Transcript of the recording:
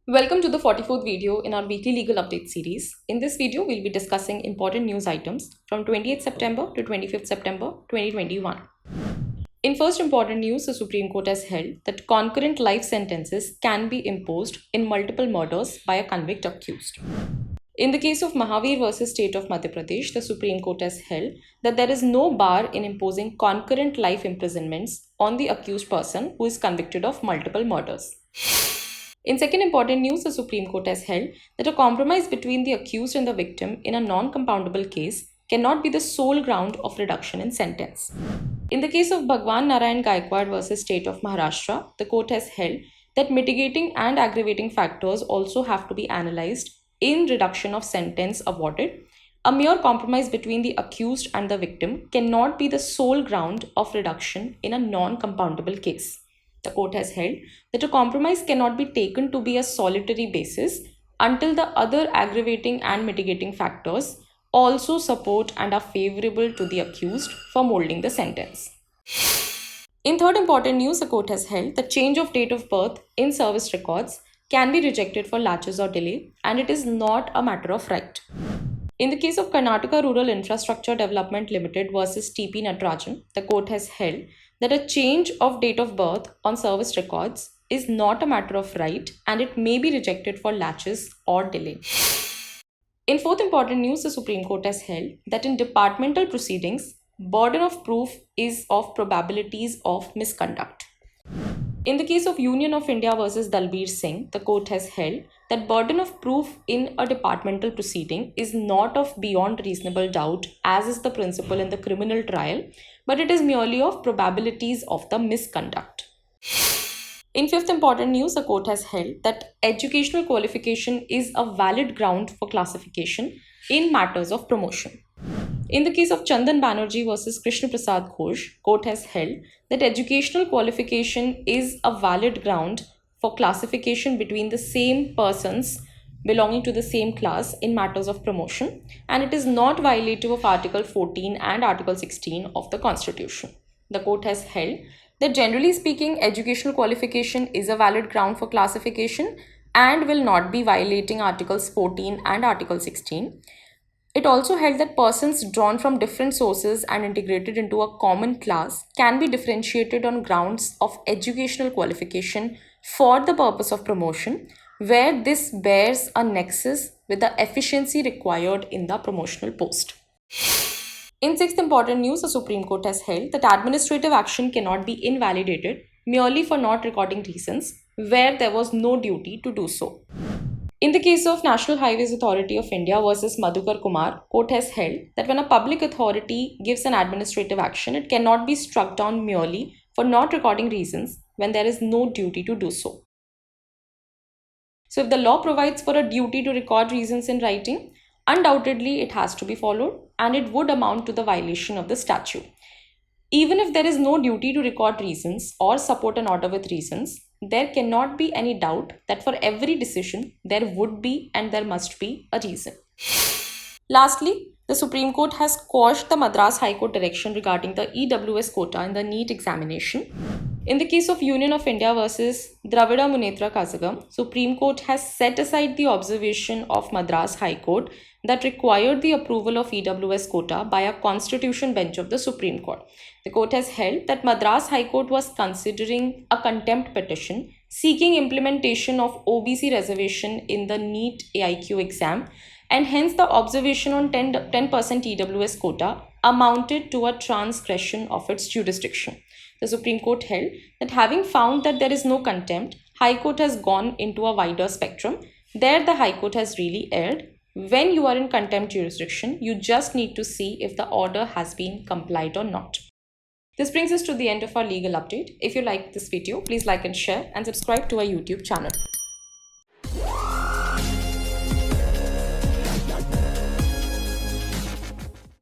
Welcome to the 44th video in our weekly legal update series. In this video, we'll be discussing important news items from 28th September to 25th September 2021. In first important news, the Supreme Court has held that concurrent life sentences can be imposed in multiple murders by a convict accused. In the case of Mahavir versus State of Madhya Pradesh, the Supreme Court has held that there is no bar in imposing concurrent life imprisonments on the accused person who is convicted of multiple murders. In second important news, the Supreme Court has held that a compromise between the accused and the victim in a non-compoundable case cannot be the sole ground of reduction in sentence. In the case of Bhagwan Narayan Gaikwad versus State of Maharashtra, the court has held that mitigating and aggravating factors also have to be analyzed in reduction of sentence awarded. A mere compromise between the accused and the victim cannot be the sole ground of reduction in a non-compoundable case. The court has held that a compromise cannot be taken to be a solitary basis until the other aggravating and mitigating factors also support and are favorable to the accused for molding the sentence. In third important news, the court has held that change of date of birth in service records can be rejected for laches or delay, and it is not a matter of right. In the case of Karnataka Rural Infrastructure Development Limited versus TP Natarajan, the court has held that a change of date of birth on service records is not a matter of right and it may be rejected for laches or delay. In fourth important news, the Supreme Court has held that in departmental proceedings, burden of proof is of probabilities of misconduct. In the case of Union of India versus Dalbir Singh, the court has held that burden of proof in a departmental proceeding is not of beyond reasonable doubt, as is the principle in the criminal trial, but it is merely of probabilities of the misconduct. In fifth important news, the court has held that educational qualification is a valid ground for classification in matters of promotion. In the case of Chandan Banerjee versus Krishna Prasad Ghosh, court has held that educational qualification is a valid ground for classification between the same persons belonging to the same class in matters of promotion, and it is not violative of Article 14 and Article 16 of the Constitution. The court has held that generally speaking, educational qualification is a valid ground for classification and will not be violating Articles 14 and Article 16. It also held that persons drawn from different sources and integrated into a common class can be differentiated on grounds of educational qualification for the purpose of promotion, where this bears a nexus with the efficiency required in the promotional post. In sixth important news, the Supreme Court has held that administrative action cannot be invalidated merely for not recording reasons where there was no duty to do so. In the case of National Highways Authority of India versus Madhukar Kumar, court has held that when a public authority gives an administrative action, it cannot be struck down merely for not recording reasons when there is no duty to do so. So if the law provides for a duty to record reasons in writing, undoubtedly it has to be followed and it would amount to the violation of the statute. Even if there is no duty to record reasons or support an order with reasons, there cannot be any doubt that for every decision there would be and there must be a reason. Lastly, the Supreme Court has quashed the Madras High Court direction regarding the EWS quota in the NEET examination. In the case of Union of India versus Dravida Munnetra Kazhagam, Supreme Court has set aside the observation of Madras High Court that required the approval of EWS quota by a constitution bench of the Supreme Court. The court has held that Madras High Court was considering a contempt petition seeking implementation of OBC reservation in the NEET AIQ exam, and hence the observation on 10% EWS quota amounted to a transgression of its jurisdiction. The Supreme Court held that having found that there is no contempt, High Court has gone into a wider spectrum. There the High Court has really erred. When you are in contempt jurisdiction, you just need to see if the order has been complied or not. This brings us to the end of our legal update. If you like this video, please like and share and subscribe to our YouTube channel.